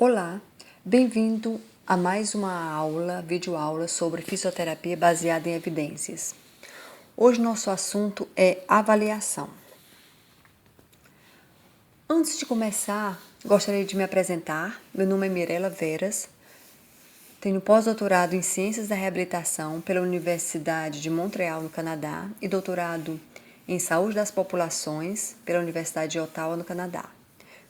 Olá, bem-vindo a mais uma videoaula sobre fisioterapia baseada em evidências. Hoje nosso assunto é avaliação. Antes de começar, gostaria de me apresentar. Meu nome é Mirela Veras, tenho pós-doutorado em Ciências da Reabilitação pela Universidade de Montreal, no Canadá, e doutorado em Saúde das Populações pela Universidade de Ottawa, no Canadá.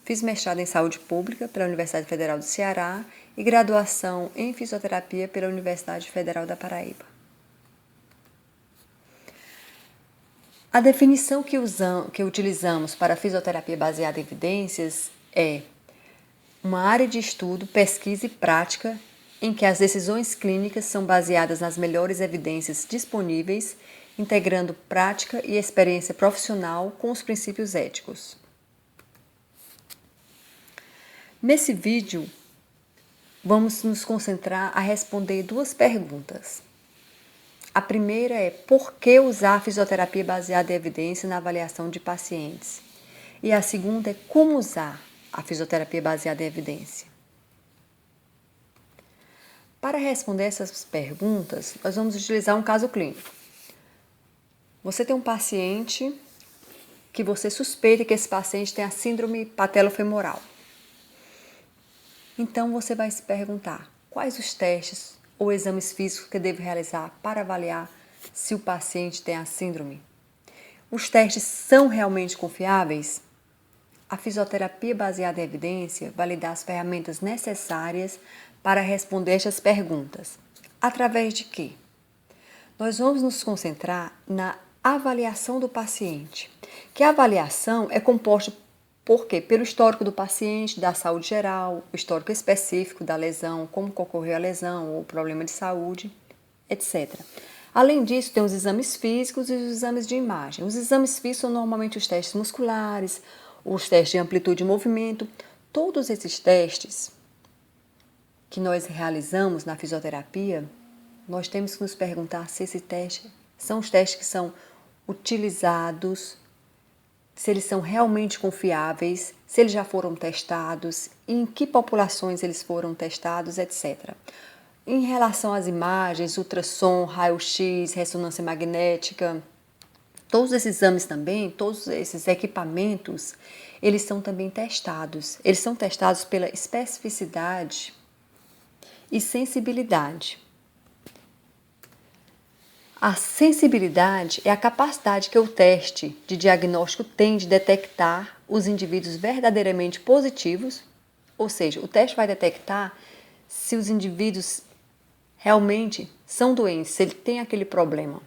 Fiz mestrado em Saúde Pública pela Universidade Federal do Ceará e graduação em Fisioterapia pela Universidade Federal da Paraíba. A definição que utilizamos para a fisioterapia baseada em evidências é uma área de estudo, pesquisa e prática em que as decisões clínicas são baseadas nas melhores evidências disponíveis, integrando prática e experiência profissional com os princípios éticos. Nesse vídeo, vamos nos concentrar a responder duas perguntas. A primeira é: por que usar a fisioterapia baseada em evidência na avaliação de pacientes? E a segunda é: como usar a fisioterapia baseada em evidência? Para responder essas perguntas, nós vamos utilizar um caso clínico. Você tem um paciente que você suspeita que esse paciente tem a síndrome patelofemoral. Então você vai se perguntar: quais os testes ou exames físicos que devo realizar para avaliar se o paciente tem a síndrome? Os testes são realmente confiáveis? A fisioterapia baseada em evidência vai lhe dar as ferramentas necessárias para responder estas perguntas. Através de quê? Nós vamos nos concentrar na avaliação do paciente, que a avaliação é composta por quê? Pelo histórico do paciente, da saúde geral, o histórico específico da lesão, como ocorreu a lesão ou problema de saúde, etc. Além disso, tem os exames físicos e os exames de imagem. Os exames físicos são normalmente os testes musculares, os testes de amplitude de movimento. Todos esses testes que nós realizamos na fisioterapia, nós temos que nos perguntar se esse teste são os testes que são utilizados, se eles são realmente confiáveis, se eles já foram testados, em que populações eles foram testados, etc. Em relação às imagens, ultrassom, raio-x, ressonância magnética, todos esses exames também, todos esses equipamentos, eles são também testados. Eles são testados pela especificidade e sensibilidade. A sensibilidade é a capacidade que o teste de diagnóstico tem de detectar os indivíduos verdadeiramente positivos, ou seja, o teste vai detectar se os indivíduos realmente são doentes, se ele tem aquele problema.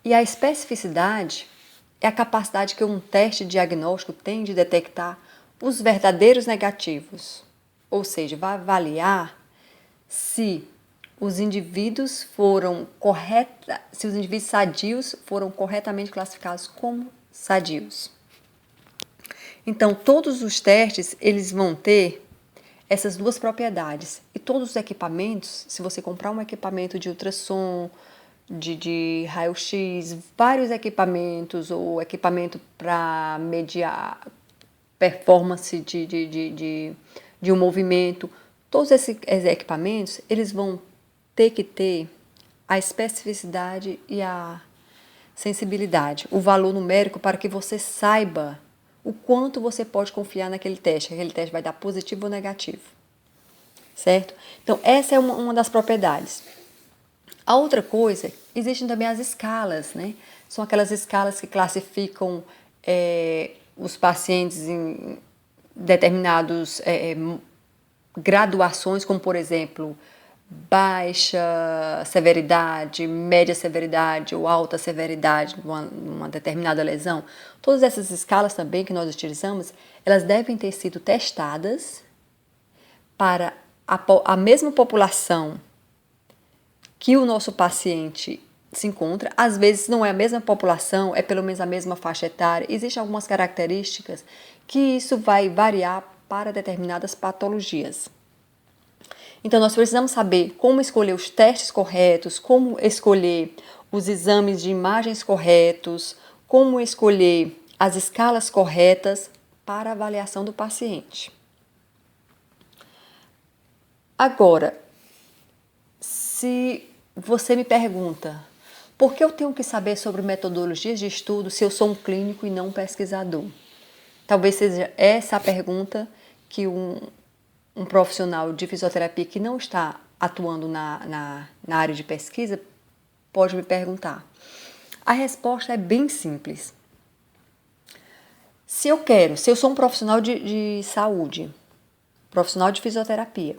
E a especificidade é a capacidade que um teste diagnóstico tem de detectar os verdadeiros negativos, ou seja, vai avaliar se os indivíduos sadios foram corretamente classificados como sadios. Então, todos os testes, eles vão ter essas duas propriedades. E todos os equipamentos, se você comprar um equipamento de ultrassom, de raio-x, vários equipamentos, ou equipamento para mediar performance de um movimento, todos esses equipamentos, eles vão ter que ter a especificidade e a sensibilidade, o valor numérico para que você saiba o quanto você pode confiar naquele teste. Aquele teste vai dar positivo ou negativo, certo? Então, essa é uma das propriedades. A outra coisa, existem também as escalas, né? São aquelas escalas que classificam os pacientes em determinados graduações, como por exemplo, baixa severidade, média severidade ou alta severidade numa determinada lesão. Todas essas escalas também que nós utilizamos, elas devem ter sido testadas para a mesma população que o nosso paciente se encontra. Às vezes não é a mesma população, é pelo menos a mesma faixa etária. Existem algumas características que isso vai variar para determinadas patologias. Então, nós precisamos saber como escolher os testes corretos, como escolher os exames de imagens corretos, como escolher as escalas corretas para a avaliação do paciente. Agora, se você me pergunta, por que eu tenho que saber sobre metodologias de estudo se eu sou um clínico e não um pesquisador? Talvez seja essa a pergunta que um profissional de fisioterapia que não está atuando na área de pesquisa pode me perguntar. A resposta é bem simples. Se eu sou um profissional de saúde, profissional de fisioterapia,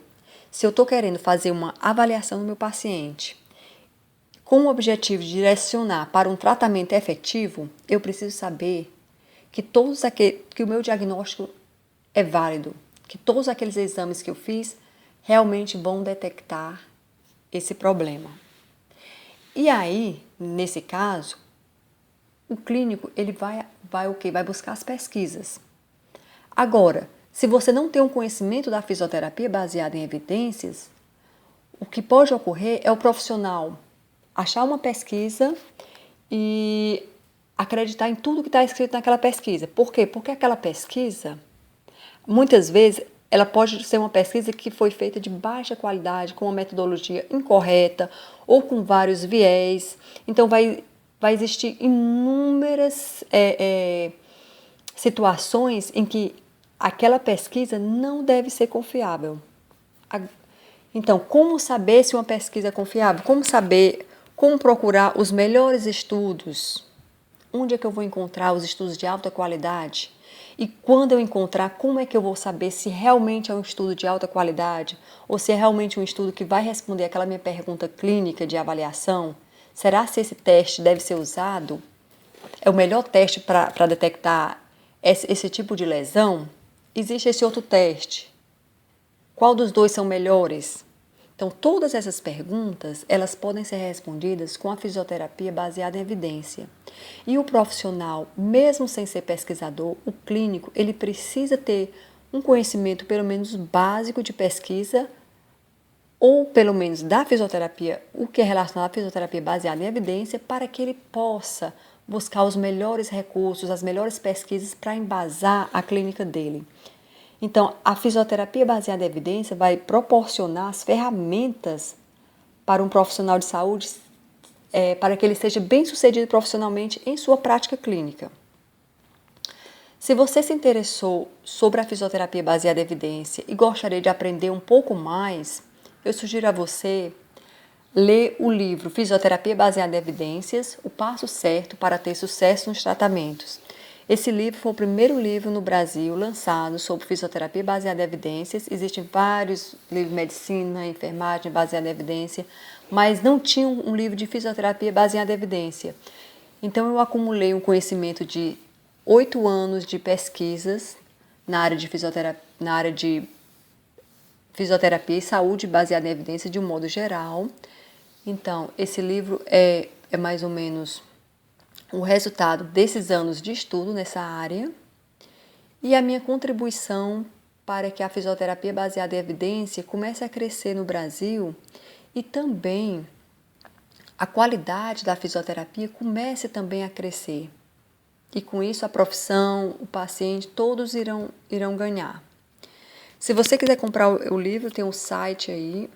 se eu estou querendo fazer uma avaliação do meu paciente com o objetivo de direcionar para um tratamento efetivo, eu preciso saber que que o meu diagnóstico é válido, que todos aqueles exames que eu fiz realmente vão detectar esse problema. E aí, nesse caso, o clínico ele vai o quê? Vai buscar as pesquisas. Agora, se você não tem um conhecimento da fisioterapia baseado em evidências, o que pode ocorrer é o profissional achar uma pesquisa e acreditar em tudo que está escrito naquela pesquisa. Por quê? Porque aquela pesquisa, muitas vezes, ela pode ser uma pesquisa que foi feita de baixa qualidade, com uma metodologia incorreta ou com vários viés. Então, vai existir inúmeras situações em que aquela pesquisa não deve ser confiável. Então, como saber se uma pesquisa é confiável? Como procurar os melhores estudos? Onde é que eu vou encontrar os estudos de alta qualidade? E quando eu encontrar, como é que eu vou saber se realmente é um estudo de alta qualidade ou se é realmente um estudo que vai responder aquela minha pergunta clínica de avaliação? Será se esse teste deve ser usado? É o melhor teste para detectar esse tipo de lesão? Existe esse outro teste? Qual dos dois são melhores? Então, todas essas perguntas, elas podem ser respondidas com a fisioterapia baseada em evidência. E o profissional, mesmo sem ser pesquisador, o clínico, ele precisa ter um conhecimento pelo menos básico de pesquisa ou pelo menos da fisioterapia, o que é relacionado à fisioterapia baseada em evidência, para que ele possa buscar os melhores recursos, as melhores pesquisas para embasar a clínica dele. Então, a fisioterapia baseada em evidência vai proporcionar as ferramentas para um profissional de saúde para que ele seja bem-sucedido profissionalmente em sua prática clínica. Se você se interessou sobre a fisioterapia baseada em evidência e gostaria de aprender um pouco mais, eu sugiro a você ler o livro Fisioterapia Baseada em Evidências, o passo certo para ter sucesso nos tratamentos. Esse livro foi o primeiro livro no Brasil lançado sobre fisioterapia baseada em evidências. Existem vários livros de medicina, enfermagem baseada em evidência, mas não tinha um livro de fisioterapia baseada em evidência. Então eu acumulei um conhecimento de 8 anos de pesquisas na área de fisioterapia e saúde baseada em evidência de um modo geral. Então, esse livro é mais ou menos o resultado desses anos de estudo nessa área e a minha contribuição para que a fisioterapia baseada em evidência comece a crescer no Brasil e também a qualidade da fisioterapia comece também a crescer. E com isso a profissão, o paciente, todos irão ganhar. Se você quiser comprar o livro, tem um site aí.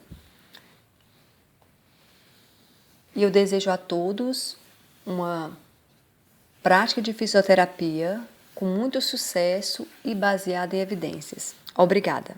E eu desejo a todos uma prática de fisioterapia com muito sucesso e baseada em evidências. Obrigada!